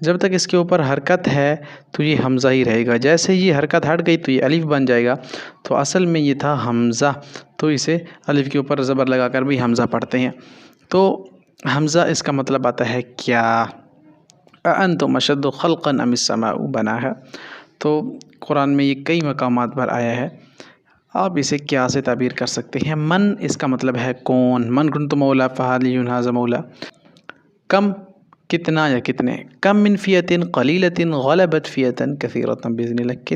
جب تک اس کے اوپر حرکت ہے تو یہ حمزہ ہی رہے گا، جیسے یہ حرکت ہٹ گئی تو یہ الف بن جائے گا۔ تو اصل میں یہ تھا حمزہ، تو اسے الف کے اوپر زبر لگا کر بھی حمزہ پڑھتے ہیں۔ تو حمزہ اس کا مطلب آتا ہے کیا، اانتم اشد خلقا ام السماء بنا ہے۔ تو قرآن میں یہ کئی مقامات پر آیا ہے۔ آپ اسے کیا سے تعبیر کر سکتے ہیں؟ من اس کا مطلب ہے کون، من کنت مولا فعلی ھذا مولا۔ کم کتنا یا کتنے، کم من فیۃ قلیلۃ غلبت فیۃ کثیرۃ باذن اللہ۔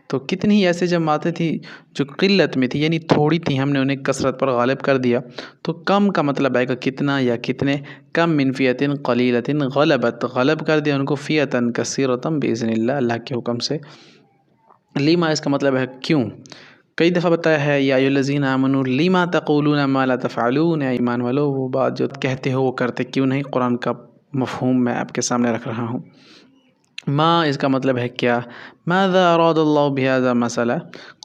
تو کتنی ہی ایسے جماعتیں تھیں جو قلت میں تھی، یعنی تھوڑی تھی، ہم نے انہیں کثرت پر غالب کر دیا۔ تو کم کا مطلب آئے گا کتنا یا کتنے، کم من فیۃ قلیلۃ غلبت، غلب کر دیا ان کو، فیۃ کثیرۃ باذن اللہ، اللہ کے حکم سے۔ لیما اس کا مطلب ہے کیوں، کئی دفعہ بتایا ہے، یا ایھا الذین آمنوا لما تقولون ما لا تفعلون، اے ایمان والو وہ بات جو کہتے ہو وہ کرتے کیوں نہیں۔ قرآن کا مفہوم میں آپ کے سامنے رکھ رہا ہوں۔ ما اس کا مطلب ہے کیا، ماذا اراد اللہ بہذا مسئلہ،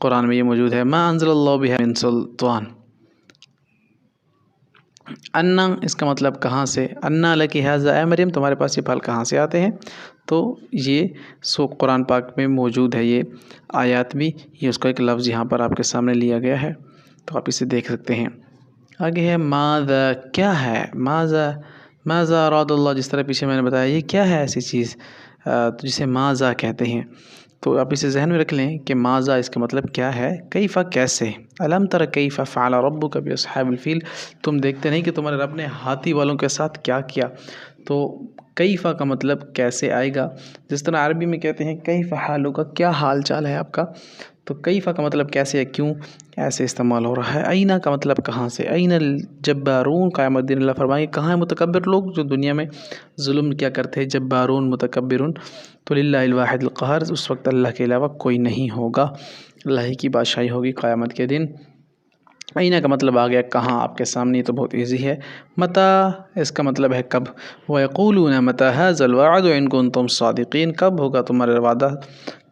قرآن میں یہ موجود ہے، ما انزل اللہ بہا من سلطان۔ انا اس کا مطلب کہاں سے، انا لک ھذا، اے مریم تمہارے پاس یہ پھل کہاں سے آتے ہیں۔ تو یہ قرآن پاک میں موجود ہے، یہ آیات بھی، یہ اس کا ایک لفظ یہاں پر آپ کے سامنے لیا گیا ہے، تو آپ اسے دیکھ سکتے ہیں۔ آگے ہے ماذا، کیا ہے، ماذا اراد اللہ، جس طرح پیچھے میں نے بتایا یہ کیا ہے ایسی چیز جسے ماذا کہتے ہیں۔ تو آپ اسے ذہن میں رکھ لیں کہ ماذا اس کا مطلب کیا ہے، کیف کیسے، الم تر کیف فعل ربک باصحاب الفیل، تم دیکھتے نہیں کہ تمہارے رب نے ہاتھی والوں کے ساتھ کیا کیا۔ تو کیف کا مطلب کیسے آئے گا، جس طرح عربی میں کہتے ہیں کیف حالک، کیا حال چال ہے آپ کا، تو کیف کا مطلب کیسے ہے، کیوں ایسے استعمال ہو رہا ہے۔ اینا کا مطلب کہاں سے، این الجبارون، قیامت الدین اللہ فرمائیں گے کہاں ہیں متکبر لوگ جو دنیا میں ظلم کیا کرتے ہیں، جبارون متکبرون۔ تو للہ الواحد القہار، اس وقت اللہ کے علاوہ کوئی نہیں ہوگا، اللہ ہی کی بادشاہی ہوگی قیامت کے دن۔ اینا کا مطلب آ گیا کہاں آپ کے سامنے، تو بہت ایزی ہے۔ متی اس کا مطلب ہے کب، وَيَقُولُونَ مَتَى هَذَا الْوَعْدُ إِن كُنتُمْ صَادِقِينَ، کب ہوگا تمہارا وعدہ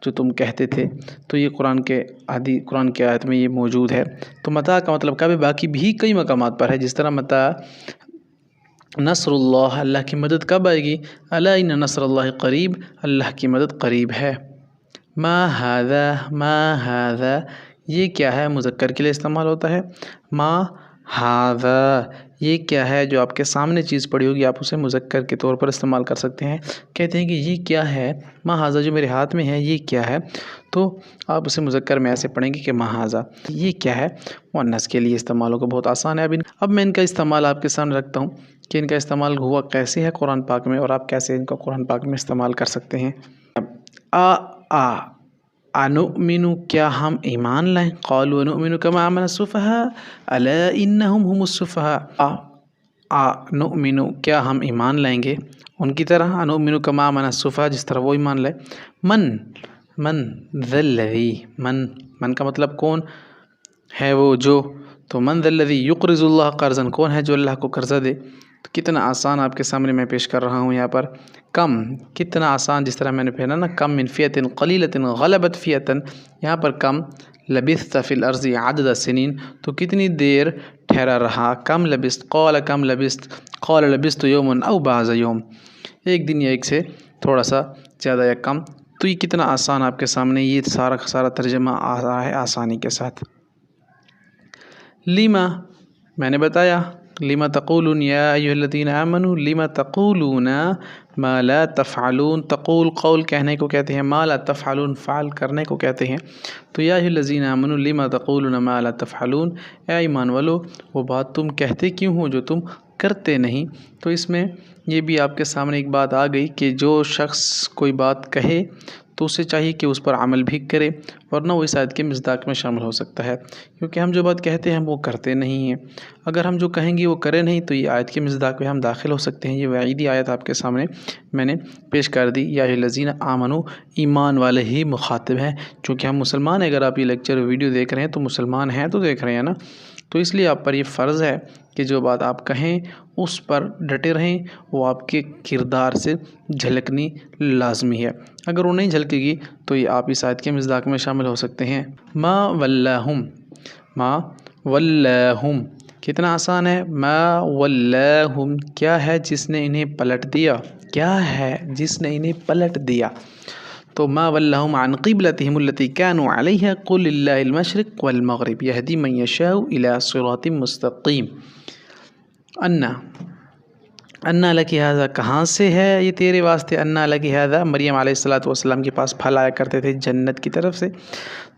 جو تم کہتے تھے۔ تو یہ قرآن کے آیت میں یہ موجود ہے۔ تو متی کا مطلب کب ہے، باقی بھی کئی مقامات پر ہے، جس طرح متی نصر اللہ، اللہ کی مدد کب آئے گی، الا ان نصر اللہ قریب، اللہ کی مدد قریب ہے۔ ما ھذا یہ کیا ہے، مذکر کے لیے استعمال ہوتا ہے۔ ما ھذا یہ کیا ہے، جو آپ کے سامنے چیز پڑی ہوگی آپ اسے مذکر کے طور پر استعمال کر سکتے ہیں۔ کہتے ہیں کہ یہ کیا ہے، ما ھذا جو میرے ہاتھ میں ہے یہ کیا ہے، تو آپ اسے مذکر میں ایسے پڑھیں گے کہ ما ھذا یہ کیا ہے، مؤنث کے لیے استعمال ہوگا، بہت آسان ہے۔ اب میں ان کا استعمال آپ کے سامنے رکھتا ہوں کہ ان کا استعمال ہوا کیسے ہے قرآن پاک میں، اور آپ کیسے ان کا قرآن پاک میں استعمال کر سکتے ہیں۔ انؤمن کیا ہم ایمان لائیں، قالوا انؤمن کما آمن السفہاء الا انہم هم السفہاء، انؤمن کیا ہم ایمان لائیں گے ان کی طرح، انؤمن کما آمن السفہاء جس طرح وہ ایمان لائے۔ من ذا الذی، من کا مطلب کون ہے وہ جو، تو من ذا الذی یقرض اللہ قرضا، کون ہے جو اللہ کو قرضہ دے۔ تو کتنا آسان آپ کے سامنے میں پیش کر رہا ہوں یہاں پر، کم کتنا آسان، جس طرح میں نے پڑھا نا، کم من فیۃ قلیلۃ غلبت فیۃ، یہاں پر کم لبثت فی الارض عدد سنین، تو کتنی دیر ٹھہرا رہا، کم لبثت، قال کم لبثت، قال لبثت یوما او بعض یوم، ایک دن یا ایک سے تھوڑا سا زیادہ یا کم۔ تو یہ کتنا آسان آپ کے سامنے یہ سارا ترجمہ آ رہا ہے آسانی کے ساتھ۔ لما میں نے بتایا، لما تقولون یا ایھا الذین آمنوا لما تقولون ما لا تفعلون، تقول قول کہنے کو کہتے ہیں، ما لا تفعلون فعل کرنے کو کہتے ہیں۔ تو یا ایھا الذین آمنوا لما تقولون ما لا تفعلون، اے ایمان والو وہ بات تم کہتے کیوں ہو جو تم کرتے نہیں۔ تو اس میں یہ بھی آپ کے سامنے ایک بات آ گئی کہ جو شخص کوئی بات کہے تو اسے چاہیے کہ اس پر عمل بھی کرے، ورنہ وہ اس آیت کے مصداق میں شامل ہو سکتا ہے، کیونکہ ہم جو بات کہتے ہیں وہ کرتے نہیں ہیں، اگر ہم جو کہیں گے وہ کرے نہیں تو یہ آیت کے مصداق میں ہم داخل ہو سکتے ہیں۔ یہ وعیدی آیت آپ کے سامنے میں نے پیش کر دی، یا ایھا الذین آمنوا ایمان والے ہی مخاطب ہیں، چونکہ ہم مسلمان ہیں، اگر آپ یہ لیکچر ویڈیو دیکھ رہے ہیں تو مسلمان ہیں تو دیکھ رہے ہیں نا، تو اس لیے آپ پر یہ فرض ہے کہ جو بات آپ کہیں اس پر ڈٹے رہیں، وہ آپ کے کردار سے جھلکنی لازمی ہے، اگر وہ نہیں جھلکے گی تو یہ آپ اس آیت کے مصداق میں شامل ہو سکتے ہیں۔ ما ولاہم کتنا آسان ہے، ما ولاہم کیا ہے جس نے انہیں پلٹ دیا، کیا ہے جس نے انہیں پلٹ دیا؟ تو ما ولہم عن قبلتہم التی کانوا علیہا قل للہ المشرق والمغرب یہدی من یشاء الی صراط مستقیم۔ انا لکی ھذا، کہاں سے ہے یہ تیرے واسطے؟ انا لکی ھذا، مریم علیہ السلام کے پاس پھل آیا کرتے تھے جنت کی طرف سے،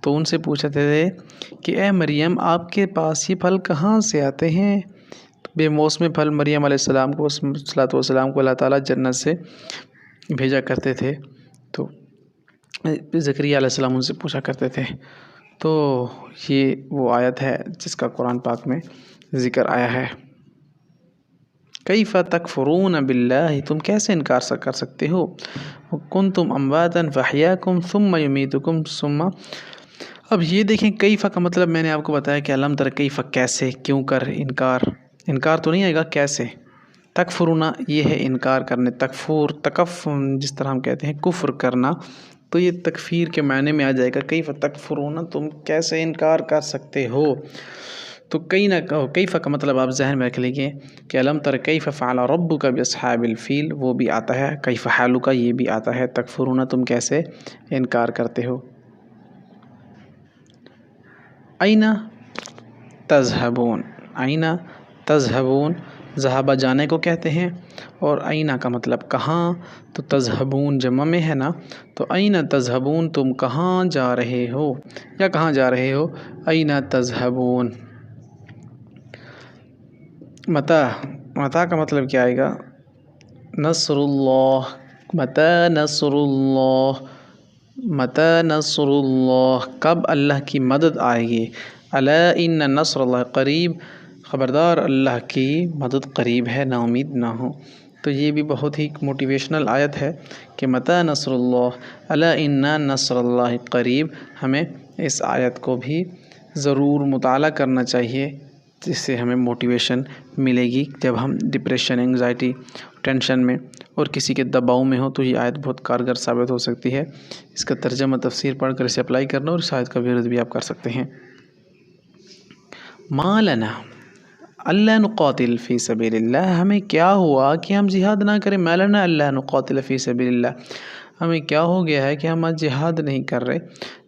تو ان سے پوچھتے تھے کہ اے مریم آپ کے پاس یہ پھل کہاں سے آتے ہیں؟ بے موسم پھل مریم علیہ السلام کو اللہ تعالیٰ جنت سے بھیجا کرتے تھے، تو زکریا علیہ السلام ان سے پوچھا کرتے تھے۔ تو یہ وہ آیت ہے جس کا قرآن پاک میں ذکر آیا ہے۔ کیف تکفرون باللہ، تم کیسے انکار کر سکتے ہو؟ کنتم امواتا فاحیاکم ثم یمیتکم ثم۔ اب یہ دیکھیں کیف کا مطلب میں نے آپ کو بتایا کہ علم تر کیف، کیسے، کیوں کر، انکار تو نہیں آئے گا، کیسے۔ تکفرون یہ ہے انکار کرنے، تکف جس طرح ہم کہتے ہیں کفر کرنا، تو یہ تکفیر کے معنی میں آ جائے گا۔ کیف تکفرون، تم کیسے انکار کر سکتے ہو؟ تو کیف کا مطلب آپ ذہن میں رکھ لیجئے کہ علم تر کیف فعل ربک باصحاب الفیل، وہ بھی آتا ہے، کیف حالک یہ بھی آتا ہے، تکفرون تم کیسے انکار کرتے ہو۔ این تذہبون، این تذہبون، ذہبہ جانے کو کہتے ہیں، اور این کا مطلب کہاں، تو تذہبون جمع میں ہے نا، تو این تذہبون تم کہاں جا رہے ہو، یا کہاں جا رہے ہو، این تذہبون۔ متا کا مطلب کیا آئے گا، نصر اللہ، متا نصر اللہ، متا نصر اللہ، کب اللہ کی مدد آئے گی، الا ان نصر اللہ قریب، خبردار اللہ کی مدد قریب ہے، نا امید نہ ہو۔ تو یہ بھی بہت ہی موٹیویشنل آیت ہے کہ متا نصر اللہ، الا ان نصر اللہ قریب۔ ہمیں اس آیت کو بھی ضرور مطالعہ کرنا چاہیے، جس سے ہمیں موٹیویشن ملے گی جب ہم ڈپریشن، انگزائٹی، ٹینشن میں اور کسی کے دباؤ میں ہو، تو یہ آیت بہت کارگر ثابت ہو سکتی ہے۔ اس کا ترجمہ تفسیر پڑھ کر اسے اپلائی کرنا، اور اس آیت کا ورد بھی آپ کر سکتے ہیں۔ ما لنا اللہ نقاتل فی سبیل اللہ، ہمیں کیا ہوا کہ ہم جہاد نہ کریں؟ ما لنا اللہ نقاتل فی سبیل اللہ، ہمیں کیا ہو گیا ہے کہ ہم آج جہاد نہیں کر رہے؟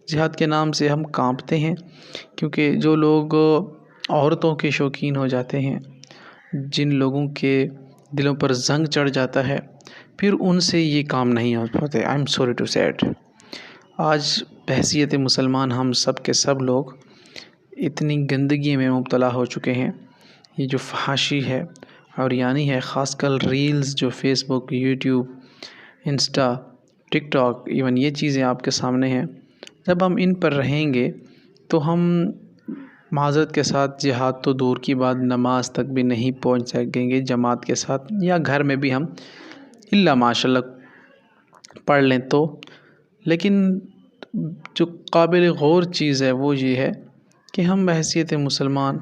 جہاد کے نام سے ہم کانپتے ہیں، کیونکہ جو لوگ عورتوں کے شوقین ہو جاتے ہیں، جن لوگوں کے دلوں پر زنگ چڑھ جاتا ہے، پھر ان سے یہ کام نہیں ہو پاتے۔ I am sorry to said, آج بحیثیت مسلمان ہم سب کے سب لوگ اتنی گندگی میں مبتلا ہو چکے ہیں۔ یہ جو فحاشی ہے اور یعنی ہے، خاص کر ریلز جو فیس بک، یوٹیوب، انسٹا، ٹک ٹاک، ایون یہ چیزیں آپ کے سامنے ہیں، جب ہم ان پر رہیں گے تو ہم معذرت کے ساتھ جہاد تو دور کی بات، نماز تک بھی نہیں پہنچ سکیں گے جماعت کے ساتھ، یا گھر میں بھی ہم الا ماشاء اللہ پڑھ لیں تو۔ لیکن جو قابل غور چیز ہے وہ یہ ہے کہ ہم بحیثیت مسلمان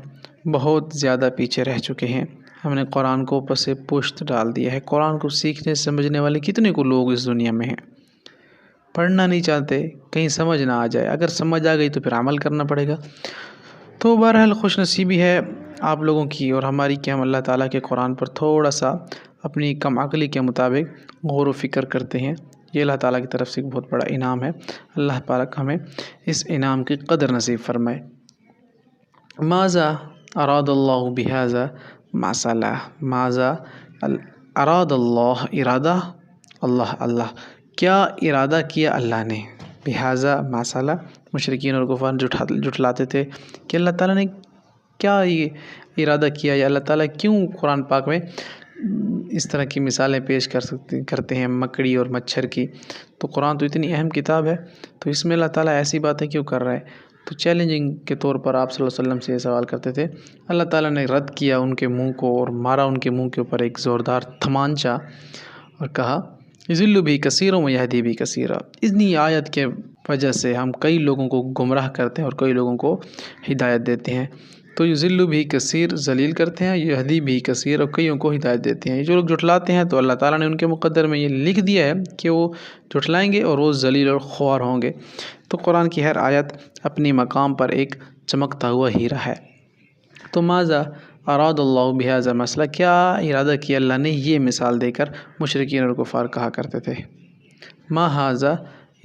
بہت زیادہ پیچھے رہ چکے ہیں۔ ہم نے قرآن کو پس پشت ڈال دیا ہے۔ قرآن کو سیکھنے سمجھنے والے کتنے کو لوگ اس دنیا میں ہیں، پڑھنا نہیں چاہتے، کہیں سمجھ نہ آ جائے، اگر سمجھ آ گئی تو پھر عمل کرنا پڑے گا۔ تو بہرحال خوش نصیبی ہے آپ لوگوں کی اور ہماری کہ ہم اللہ تعالیٰ کے قرآن پر تھوڑا سا اپنی کم عقلی کے مطابق غور و فکر کرتے ہیں۔ یہ اللہ تعالیٰ کی طرف سے ایک بہت بڑا انعام ہے۔ اللہ پاک ہمیں اس انعام کی قدر نصیب فرمائے۔ ماذا اراد اللہ بہذا مسئلہ، ماذا اراد اللہ، ارادہ اللہ کیا ارادہ کیا اللہ نے، بہذا مسئلہ، مشرکین اور کفار جھٹلاتے تھے کہ اللہ تعالیٰ نے کیا یہ ارادہ کیا، یا اللہ تعالیٰ کیوں قرآن پاک میں اس طرح کی مثالیں پیش کرتے ہیں مکڑی اور مچھر کی۔ تو قرآن تو اتنی اہم کتاب ہے، تو اس میں اللہ تعالیٰ ایسی باتیں کیوں کر رہا ہے؟ تو چیلنجنگ کے طور پر آپ صلی اللہ علیہ وسلم سے یہ سوال کرتے تھے۔ اللہ تعالیٰ نے رد کیا ان کے منہ کو، اور مارا ان کے منہ کے اوپر ایک زوردار تھمانچہ، اور کہا یضل بھی کثیرا و یہدی بھی کثیرا۔ اتنی آیت کے وجہ سے ہم کئی لوگوں کو گمراہ کرتے ہیں اور کئی لوگوں کو ہدایت دیتے ہیں۔ تو یضل بھی کثیر، ذلیل کرتے ہیں، یہدی بھی کثیر، اور کئیوں کو ہدایت دیتے ہیں۔ یہ جو لوگ جھٹلاتے ہیں تو اللہ تعالیٰ نے ان کے مقدر میں یہ لکھ دیا ہے کہ وہ جھٹلائیں گے اور وہ ذلیل اور خوار ہوں گے۔ تو قرآن کی ہر آیت اپنی مقام پر ایک چمکتا ہوا ہیرا ہے۔ تو ماذا اراد اللہ بہذا مسئلہ، کیا ارادہ کیا اللہ نے یہ مثال دے کر مشرکین اور کفار کہا کرتے تھے ما ھذا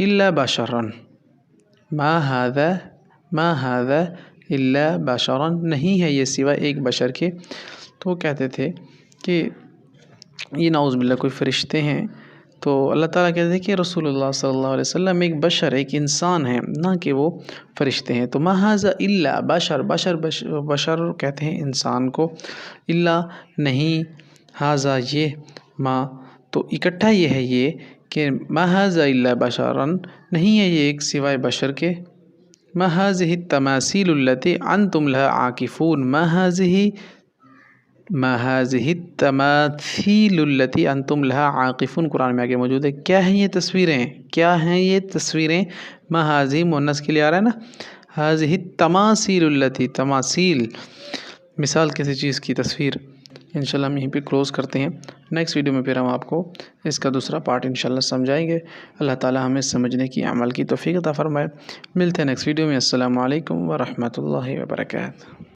الا بشرا، ما ھذا الا بشرا، نہیں ہے یہ سوائے ایک بشر کے۔ تو وہ کہتے تھے کہ یہ نعوذ باللہ کوئی فرشتے ہیں، تو اللہ تعالیٰ کہتے ہیں کہ رسول اللہ صلی اللہ علیہ وسلم ایک بشر، ایک انسان ہے، نہ کہ وہ فرشتے ہیں۔ تو ما ھذا الا بشر، بشر کہتے ہیں انسان کو، الا نہیں، ھذا یہ، ما تو اکٹھا یہ ہے یہ کہ ما ھذا الا بشرا، نہیں ہے یہ ایک سوائے بشر کے۔ ما ھذہ التماثیل التی انتم لها عاکفون، ما ھذہ التماثیل التی انتم لها عاکفون، قرآن میں آگے موجود ہے۔ کیا ہیں یہ تصویریں، کیا ہیں یہ تصویریں؟ ما ھذہ مؤنث کے لیے آ رہا ہے نا، ھذہ التماثیل التی، تماثیل مثال کسی چیز کی، تصویر۔ انشاءاللہ ہم یہیں پہ کلوز کرتے ہیں، نیکسٹ ویڈیو میں پھر ہم آپ کو اس کا دوسرا پارٹ انشاءاللہ سمجھائیں گے۔ اللہ تعالی ہمیں سمجھنے کی، عمل کی توفیق عطا فرمائے۔ ملتے ہیں نیکسٹ ویڈیو میں۔ السلام علیکم ورحمۃ اللہ وبرکاتہ۔